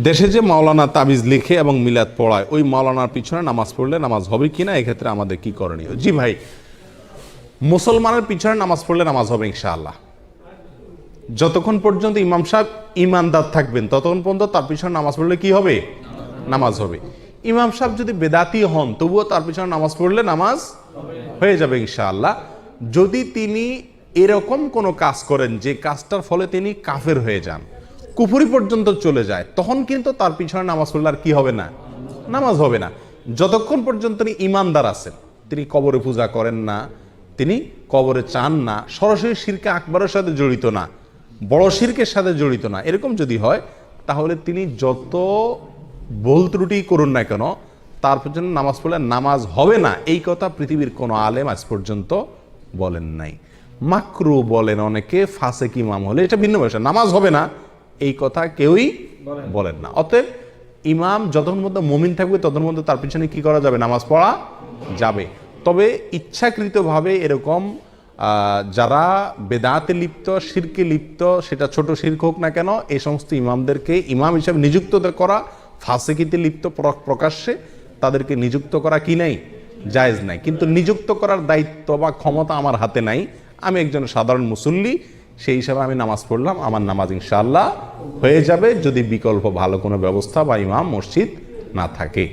দেশে যে মাওলানা তাবিজ লিখে এবং মিলাদ পড়ায় ওই মাওলানার পিছনে নামাজ পড়লে নামাজ হবে কিনা, এক্ষেত্রে আমাদের কি করণীয়? জি ভাই, মুসলমানের পিছনে নামাজ পড়লে নামাজ হবে ইনশাআল্লাহ। যতক্ষণ পর্যন্ত ইমাম সাহেব ইমানদার থাকবেন ততক্ষণ পর্যন্ত তার পিছনে নামাজ পড়লে কি হবে? নামাজ হবে। ইমাম সাহেব যদি বেদাতি হন তবুও তার পিছনে নামাজ পড়লে নামাজ হয়ে যাবে ইনশাআল্লাহ। যদি তিনি এরকম কোনো কাজ করেন যে কাজটার ফলে তিনি কাফের হয়ে যান, কুফরি পর্যন্ত চলে যায়, তখন কিন্তু তার পিছনে নামাজ পড়লে আর কি হবে না? নামাজ হবে না। যতক্ষণ পর্যন্ত তিনি ইমানদার আছেন, তিনি কবরে পূজা করেন না, তিনি কবরে চান না, সরাসরি শিরকে আকবরের সাথে জড়িত না, বড় শিরকের সাথে জড়িত না, এরকম যদি হয় তাহলে তিনি যত ভুল ত্রুটি করুন না কেন তার জন্য নামাজ পড়লে নামাজ হবে না। এই কথা পৃথিবীর কোনো আলেম আজ পর্যন্ত বলেন নাই। মাকরু বলেন অনেকে, ফাসেক ইমাম হলে এটা ভিন্ন বিষয়, নামাজ হবে না এই কথা কেউই বলেন না। অতএব ইমাম যতক্ষণ মধ্যে মুমিন থাকবে ততক্ষণ মধ্যে তার পিছনে কি করা যাবে? নামাজ পড়া যাবে। তবে ইচ্ছাকৃতভাবে এরকম যারা বেদাতে লিপ্ত, শিরকে লিপ্ত, সেটা ছোট শিরক হোক না কেন, এই সমস্ত ইমামদেরকে ইমাম হিসাবে নিযুক্ত করা, ফাসেকিতে লিপ্ত প্রকাশ্যে তাদেরকে নিযুক্ত করা কি নাই? জায়েজ নাই। কিন্তু নিযুক্ত করার দায়িত্ব বা ক্ষমতা আমার হাতে নাই। আমি একজন সাধারণ মুসল্লি, সেই হিসাবে আমি নামাজ পড়লাম, আমার নামাজ ইনশাআল্লাহ হয়ে যাবে, যদি বিকল্প ভালো কোনো ব্যবস্থা বা ইমাম মসজিদ না থাকে।